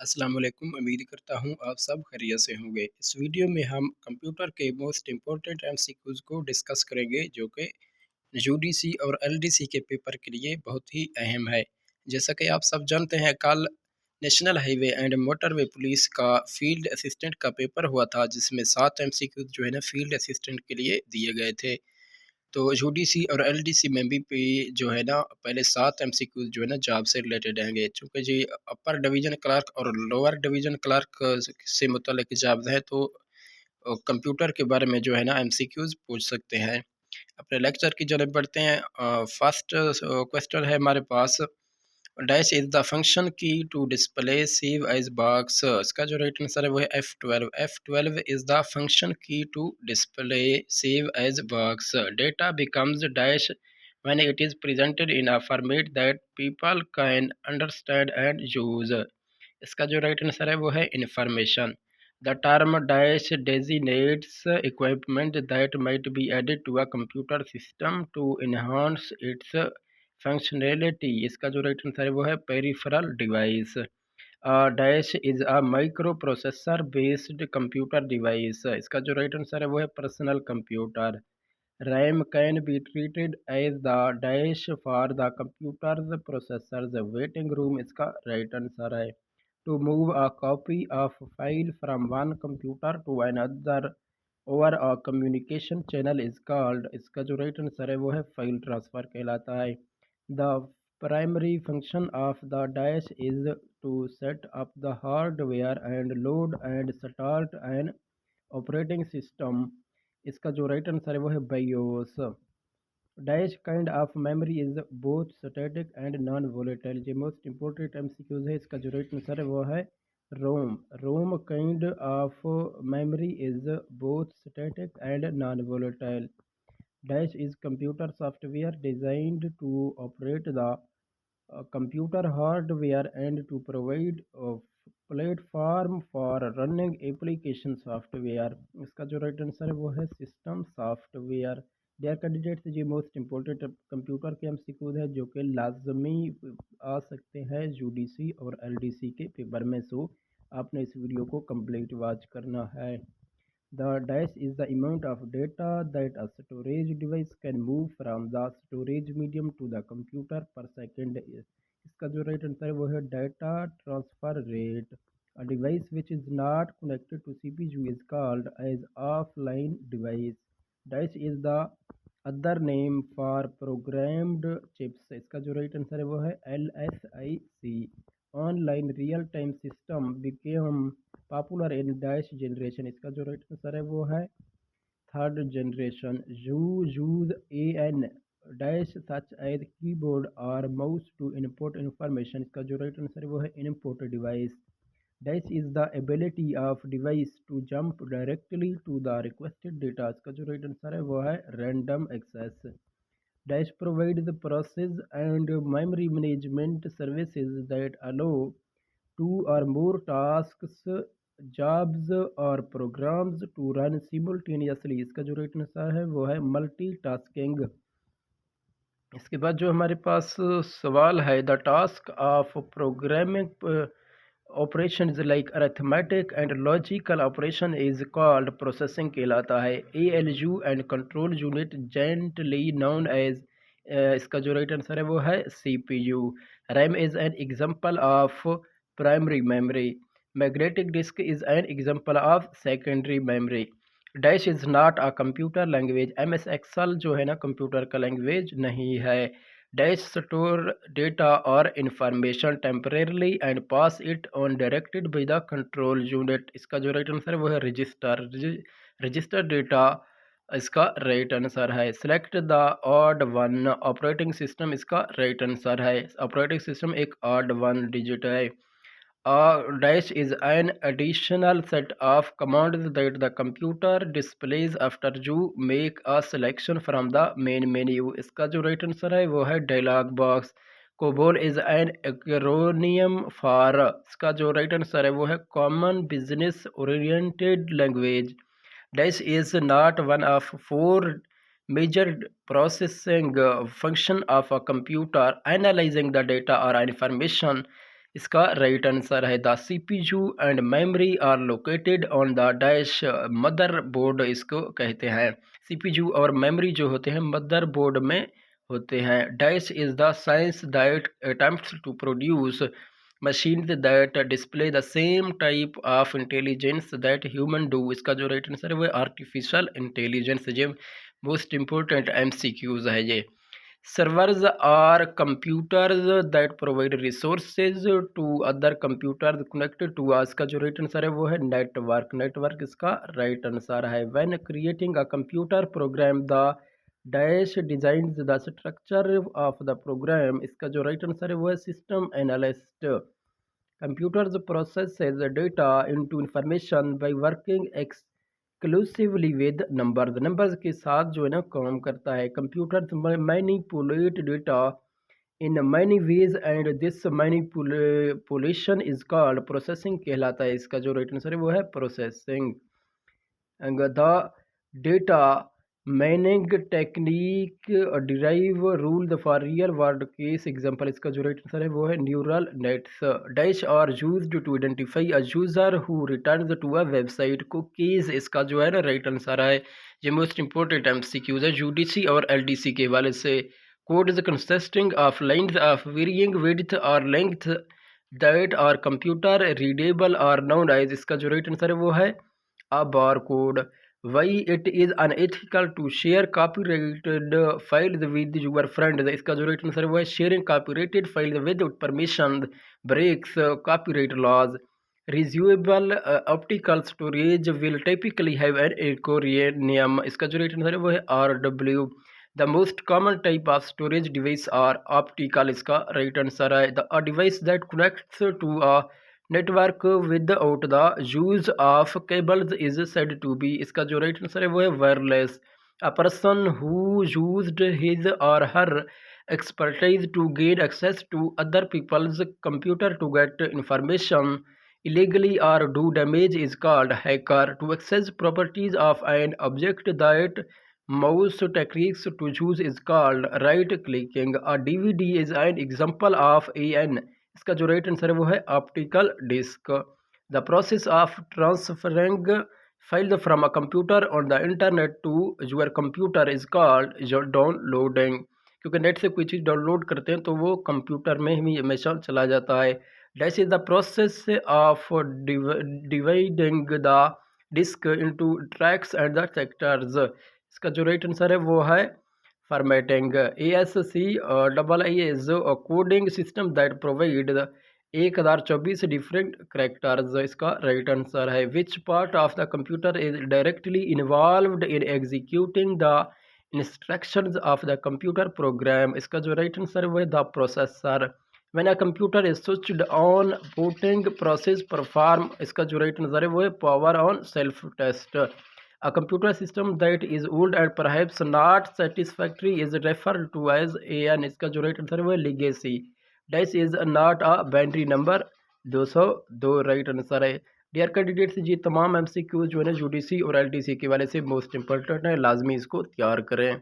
अस्सलाम वालेकुम। उम्मीद करता हूँ आप सब खैरियत से होंगे। इस वीडियो में हम कंप्यूटर के मोस्ट इम्पोर्टेंट एमसीक्यूज़ को डिस्कस करेंगे जो कि यूडीसी और एलडीसी के पेपर के लिए बहुत ही अहम है। जैसा कि आप सब जानते हैं, कल national highway and motorway police का फील्ड असिस्टेंट का पेपर हुआ था, जिसमें 7 एमसीक्यूज़ जो है ना फील्ड असिस्टेंट के लिए दिए गए थे। तो यूडीसी और एलडीसी में भी जो है ना पहले 7 एमसीक्यूज़ जो है ना जॉब से रिलेटेड रहेंगे। चूँकि जी अपर डिवीज़न क्लर्क और लोअर डिवीज़न क्लर्क से मुतल्लिक जॉब्स हैं, तो कंप्यूटर के बारे में जो है ना एमसीक्यूज़ पूछ सकते हैं। अपने लेक्चर की जानब बढ़ते हैं। फर्स्ट क्वेश्चन है हमारे पास, dash is the function key to display save as box. इसका जो राइट आंसर है वो है F12। F12 is the function key to display save as box. Data becomes dash when it is presented in a format that people can understand and use। इसका जो right answer है वो है information. The term dash designates equipment that might be added to a computer system to enhance its functionality. इसका जो right answer है वो है peripheral device. Dash is a microprocessor based computer device. इसका जो राइट आंसर है वो है personal computer. RAM can be treated as the dash for the computer's processors waiting room. इसका राइट आंसर है। To move a copy of file from one computer to another over a communication channel is called. इसका जो right answer है वो है file transfer कहलाता है। The primary function of the dash is to set up the hardware and load and start an operating system. इसका जो right answer है वो है BIOS. Dash kind of memory is both static and non volatile. ये most important MCQs है। इसका जो right answer है वो है ROM. ROM kind of memory is both static and non volatile. Dash is computer software designed to operate the computer hardware and to provide a platform for running application software। इसका जो right answer है वो है system software. Dare candidates, ये most important computer के MCQs है जो कि लाजमी आ सकते हैं यूडीसी और एलडीसी के पेपर में। सो आपने इस वीडियो को कंप्लीट वॉच करना है। The dash is the amount of data that a storage device can move from the storage medium to the computer per second। इसका जो राइट आंसर है वो है data transfer rate. A device which is not connected to CPU is called as offline device। Dash is the other name for programmed chips। इसका जो right answer है वो है LSIC। Online real time system became popular in dash generation. इसका जो right answer है वो है third generation. You use a an dash such as keyboard और माउस टू इनपुट इंफॉर्मेशन। इसका जो राइट आंसर है वो है input device. Dash is the ability of device to jump directly to the requested data. इसका जो right answer है वो है random access. Dash provides the process and memory management services that allow two or more tasks, jobs और programs to run simultaneously। इसका जो right answer है वो है मल्टीटास्किंग। इसके बाद जो हमारे पास सवाल है, the task of programming operations like arithmetic and logical operation is called processing कहलाता है। ALU and control unit gently known as इसका जो राइट आंसर है वो है CPU। RAM is an example of primary memory। Magnetic disk is an example of secondary memory। Dash is not a computer language. MS Excel जो है ना computer का language नहीं है। डैश स्टोर डेटा और information temporarily and pass it on directed by the control unit. इसका जो right answer है वो है रजिस्टर। रजिस्टर डेटा इसका राइट आंसर है। Select the odd one operating system. इसका राइट आंसर है। ऑपरेटिंग सिस्टम एक ऑड वन डिजिट है। A dash is an additional set of commands that the computer displays after you make a selection from the main menu। इसका जो right answer है वो है dialog box. COBOL is an acronym for इसका जो right answer है वो है common business oriented language. Dash is not one of four major processing function of a computer analyzing the data or information। इसका right answer है the CPU and memory are located on the dash motherboard इसको कहते हैं। CPU और memory जो होते हैं motherboard में होते हैं। Dash is the science that attempts to produce machine that display the same type of intelligence that human do. इसका जो राइट आंसर है वो आर्टिफिशियल इंटेलिजेंस। ये मोस्ट इंपॉर्टेंट एमसीक्यूज है ये। Servers are computers that provide resources to other computers connected to us। का जो right answer है वो है नेटवर्क। नेटवर्क इसका राइट आंसर है। When creating a computer program, the dash designs the structure of the program। इसका जो right answer है वो है system analyst. Computers processes data into information by working exclusively with numbers. Numbers के साथ जो है ना काम करता है। Computer manipulate data in many ways and this manipulation is called processing कहलाता है। इसका जो राइट आंसर है वो है processing. the data mining technique derive rule for real world case example। इसका जो राइट आंसर है वो है neural nets. Dash are used to identify a user who returns to a website. Cookies इसका जो है ना राइट आंसर है। ये मोस्ट इंपॉर्टेंट एमसीक्यूज है यूडीसी और एलडीसी के हवाले से। Code is consisting of lines of varying width और length that are computer readable और नाउन एज। इसका जो राइट आंसर है वो है a barcode। Why it is unethical to share copyrighted files with your friends। इसका जो राइट आंसर है वो है sharing copyrighted files without permission breaks copyright laws। Reusable optical storage will typically have an acronym। इसका जो right answer है वो है RW। The most common type of storage device are optical। इसका राइट आंसर है a device that connects to a network without the use of cables is said to be। इसका जो right answer है वो है wireless. A person who used his or her expertise to gain access to other people's computer to get information illegally or do damage is called hacker। To access properties of an object, that mouse techniques to choose is called right clicking। A DVD is an example of an। इसका जो right answer है वो है optical disc. The process of transferring file from a computer on the internet to your computer is called downloading. क्योंकि net से कोई चीज़ download करते हैं तो वो कंप्यूटर में ही हमेशा चला जाता है। That is the process of dividing the disk into tracks and the sectors. इसका जो राइट आंसर है वो है formatting। ASC AA is a coding system that provide 1024 different characters। इसका राइट आंसर है। Which part of the computer is directly involved in executing the instructions of the computer program। इसका जो right answer है वो है the processor। When a computer is switched on, booting process perform। इसका जो right answer है वो है power on self test। A computer system that is old and perhaps not satisfactory is referred to as an। इसका जो right answer है वो है legacy। Dash is not a binary number। 202 right answer है। Dear candidates, ये तमाम MCQ जो है ना यूडीसी और एलडीसी के वाले से मोस्ट इंपॉर्टेंट है, लाजमी इसको तैयार करें।